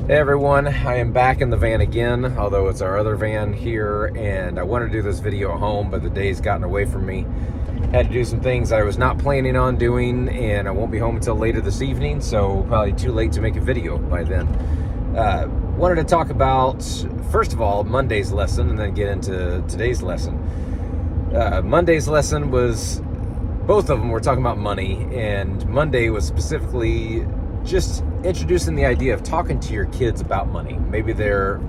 Hey everyone, I am back in the van again, although it's our other van here, and I wanted to do this video at home, but the day's gotten away from me. Had to do some things I was not planning on doing, and I won't be home until later this evening, so probably too late to make a video by then. Wanted to talk about, first of all, Monday's lesson, and then get into today's lesson. Monday's lesson was, both of them were talking about money, and Monday was specifically just introducing the idea of talking to your kids about money. Maybe their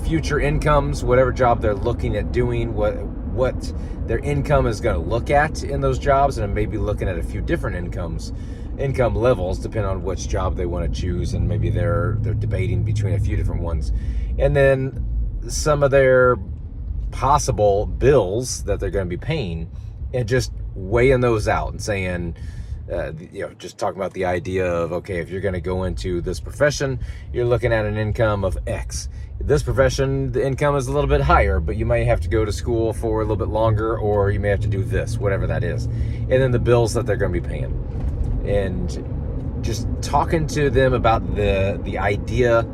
future incomes, whatever job they're looking at doing, what their income is going to look at in those jobs, and maybe looking at a few different income levels depending on which job they want to choose, and maybe they're debating between a few different ones. And then some of their possible bills that they're going to be paying, and just weighing those out and saying, just talking about the idea of, okay, if you're going to go into this profession, you're looking at an income of X. This profession, the income is a little bit higher, but you might have to go to school for a little bit longer, or you may have to do this, whatever that is. And then the bills that they're going to be paying. And just talking to them about the idea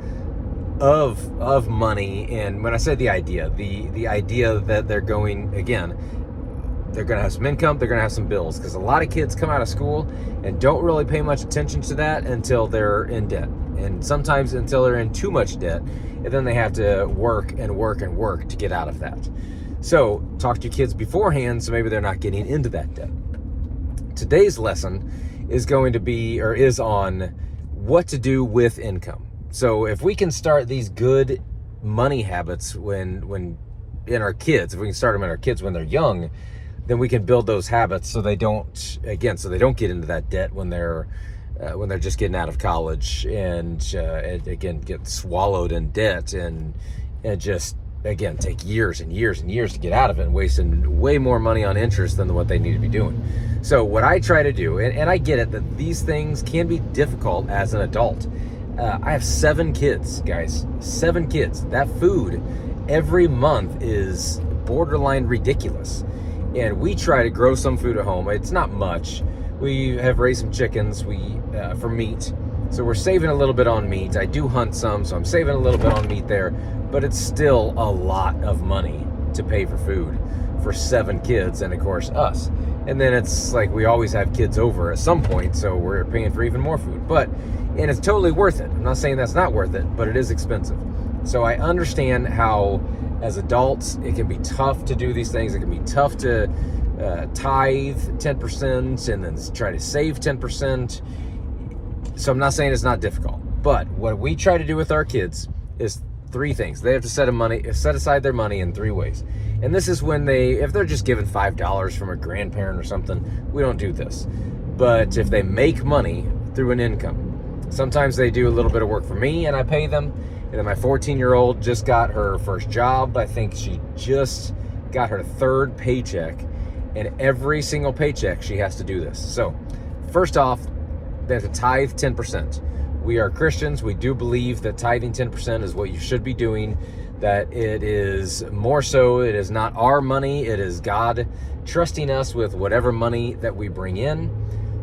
of money. And when I say the idea that they're going, again, they're going to have some income, they're going to have some bills, because a lot of kids come out of school and don't really pay much attention to that until they're in debt, and sometimes until they're in too much debt, and then they have to work to get out of that. So talk to your kids beforehand, so maybe they're not getting into that debt. Today's lesson is going to be, or is on, what to do with income. So if we can start these good money habits when in our kids, if we can start them in our kids when they're young, then we can build those habits so they don't get into that debt when they're just getting out of college, and again get swallowed in debt, and just again take years and years and years to get out of it, and wasting way more money on interest than what they need to be doing. So what I try to do, and I get it that these things can be difficult as an adult. I have 7 kids, guys, 7 kids. That food every month is borderline ridiculous. And we try to grow some food at home. It's not much. We have raised some chickens for meat. So we're saving a little bit on meat. I do hunt some, so I'm saving a little bit on meat there. But it's still a lot of money to pay for food for 7 kids, and of course us. And then it's like we always have kids over at some point, so we're paying for even more food. And it's totally worth it. I'm not saying that's not worth it, but it is expensive. So I understand how, as adults, it can be tough to do these things. It can be tough to tithe 10% and then try to save 10%. So I'm not saying it's not difficult. But what we try to do with our kids is 3 things. They have to set aside their money in 3 ways. And this is when if they're just given $5 from a grandparent or something, we don't do this. But if they make money through an income, sometimes they do a little bit of work for me and I pay them. And then my 14-year-old just got her first job. I think she just got her 3rd paycheck. And every single paycheck, she has to do this. So first off, they have to tithe 10%. We are Christians. We do believe that tithing 10% is what you should be doing. That it is more so, it is not our money. It is God trusting us with whatever money that we bring in.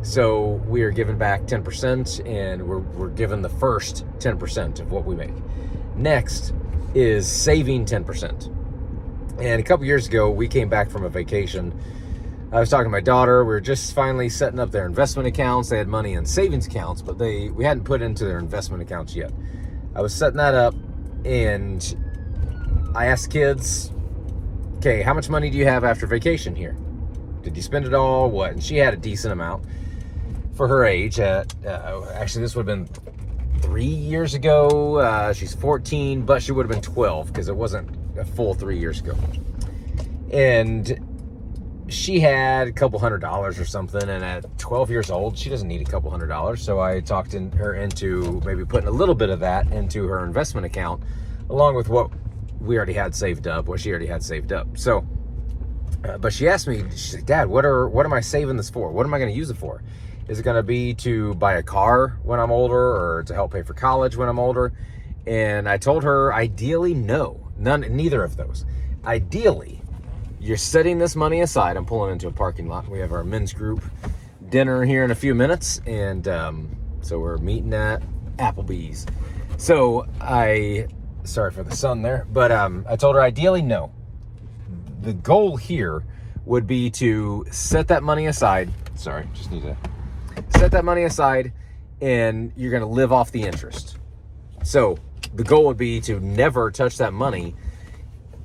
So we are given back 10%, and we're given the first 10% of what we make. Next is saving 10%. And a couple years ago, we came back from a vacation. I was talking to my daughter. We were just finally setting up their investment accounts. They had money in savings accounts, but we hadn't put into their investment accounts yet. I was setting that up, and I asked the kids, okay, how much money do you have after vacation here? Did you spend it all? What? And she had a decent amount for her age. Actually, this would have been 3 years ago. She's 14, but she would have been 12 because it wasn't a full 3 years ago. And she had a couple $100 or something, and at 12 years old, she doesn't need a couple $100. So I talked her into maybe putting a little bit of that into her investment account, along with what she already had saved up. So, but she asked me, she's like, Dad, what am I saving this for? What am I going to use it for? Is it going to be to buy a car when I'm older, or to help pay for college when I'm older? And I told her, ideally, no, neither of those. Ideally, you're setting this money aside. I'm pulling into a parking lot. We have our men's group dinner here in a few minutes, and so we're meeting at Applebee's. So sorry for the sun there, but I told her ideally no. The goal here would be to set that money aside. Sorry, just need to set that money aside, and you're going to live off the interest. So the goal would be to never touch that money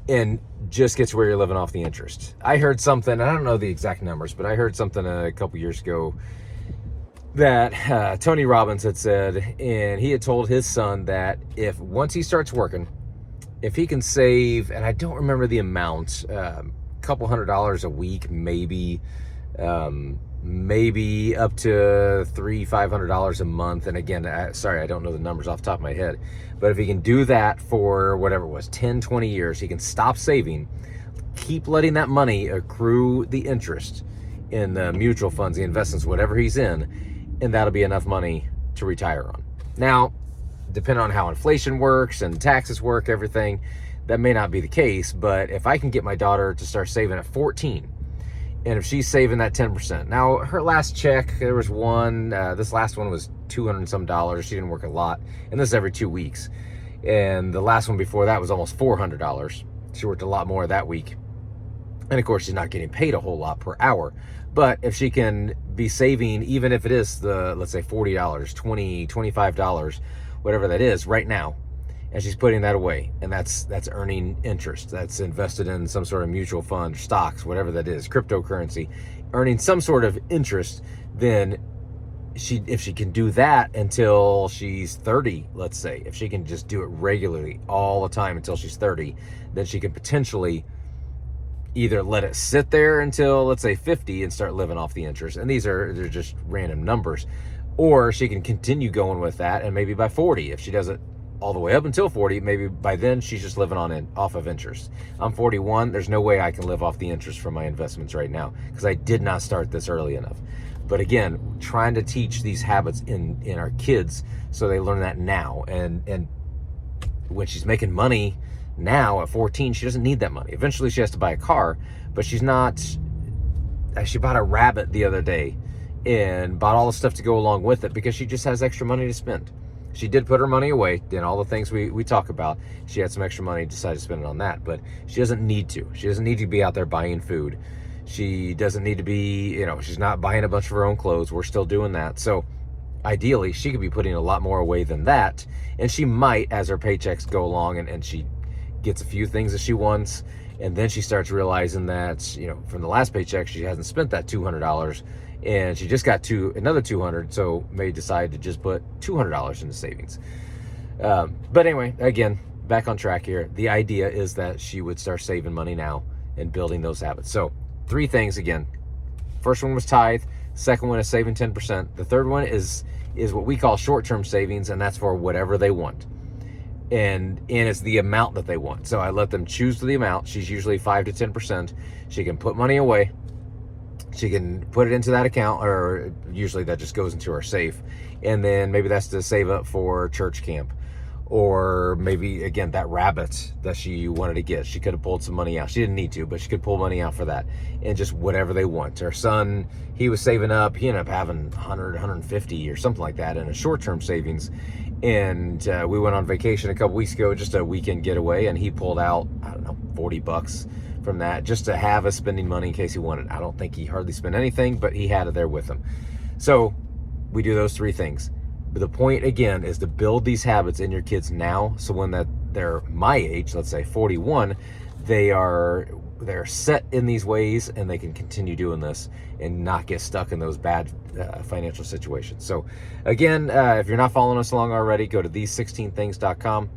and just get to where you're living off the interest. I heard something, I don't know the exact numbers, but I heard something a couple years ago that Tony Robbins had said, and he had told his son that if once he starts working, if he can save, and I don't remember the amount, a couple $100 a week, maybe up to $300-500 a month. And again, sorry, I don't know the numbers off the top of my head, but if he can do that for whatever it was, 10-20 years, he can stop saving, keep letting that money accrue the interest in the mutual funds, the investments, whatever he's in, and that'll be enough money to retire on. Now, depending on how inflation works and taxes work, everything, that may not be the case, but if I can get my daughter to start saving at 14, and if she's saving that 10%, now her last check, there was one, this last one was $200 and some. She didn't work a lot, and this is every 2 weeks. And the last one before that was almost $400. She worked a lot more that week. And of course, she's not getting paid a whole lot per hour. But if she can be saving, even if it is let's say $40, $20, $25, whatever that is right now, and she's putting that away, and that's earning interest, that's invested in some sort of mutual fund, stocks, whatever that is, cryptocurrency, earning some sort of interest, then if she can do that until she's 30, let's say, if she can just do it regularly all the time until she's 30, then she can potentially either let it sit there until, let's say, 50 and start living off the interest. And they're just random numbers. Or she can continue going with that, and maybe by 40, if she does it all the way up until 40, maybe by then she's just living off of interest. I'm 41. There's no way I can live off the interest from my investments right now because I did not start this early enough. But again, trying to teach these habits in our kids so they learn that now. And when she's making money now at 14, she doesn't need that money. Eventually she has to buy a car, but she bought a rabbit the other day and bought all the stuff to go along with it because she just has extra money to spend. She did put her money away and all the things we talk about. She had some extra money, decided to spend it on that, but she doesn't need to. She doesn't need to be out there buying food. She doesn't need to be, she's not buying a bunch of her own clothes. We're still doing that. So ideally, she could be putting a lot more away than that. And she might, as her paychecks go along and she gets a few things that she wants, and then she starts realizing that, from the last paycheck, she hasn't spent that $200, and she just got another $200, so may decide to just put $200 into savings. But anyway, again, back on track here. The idea is that she would start saving money now and building those habits. So 3 things again. First one was tithe. Second one is saving 10%. The third one is what we call short-term savings, and that's for whatever they want. And it's the amount that they want. So I let them choose the amount. She's usually 5 to 10%. She can put money away. She can put it into that account, or usually that just goes into her safe. And then maybe that's to save up for church camp. Or maybe, again, that rabbit that she wanted to get. She could have pulled some money out. She didn't need to, but she could pull money out for that. And just whatever they want. Her son, he was saving up. He ended up having 100, 150 or something like that in a short-term savings. And we went on vacation a couple weeks ago, just a weekend getaway, and he pulled out, I don't know, $40 from that just to have as spending money in case he wanted. I don't think he hardly spent anything, but he had it there with him. So we do those 3 things. But the point, again, is to build these habits in your kids now, so when they're my age, let's say 41, they're set in these ways and they can continue doing this and not get stuck in those bad financial situations. So again, if you're not following us along already, go to these16things.com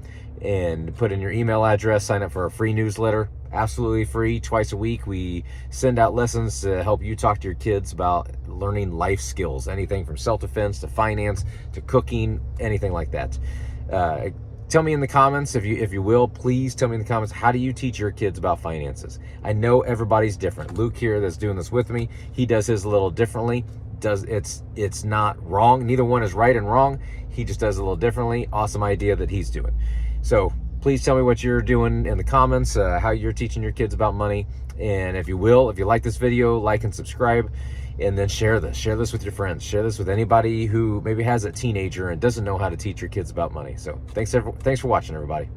and put in your email address, sign up for a free newsletter. Absolutely free. Twice a week we send out lessons to help you talk to your kids about learning life skills, anything from self-defense to finance to cooking, anything like that. Tell me in the comments, if you will, please tell me in the comments, how do you teach your kids about finances? I know everybody's different. Luke here that's doing this with me, he does his a little differently. It's not wrong. Neither one is right and wrong. He just does it a little differently. Awesome idea that he's doing. So please tell me what you're doing in the comments, how you're teaching your kids about money. And if you like this video, like and subscribe. and then share this with your friends, share this with anybody who maybe has a teenager and doesn't know how to teach your kids about money. So thanks for watching, everybody.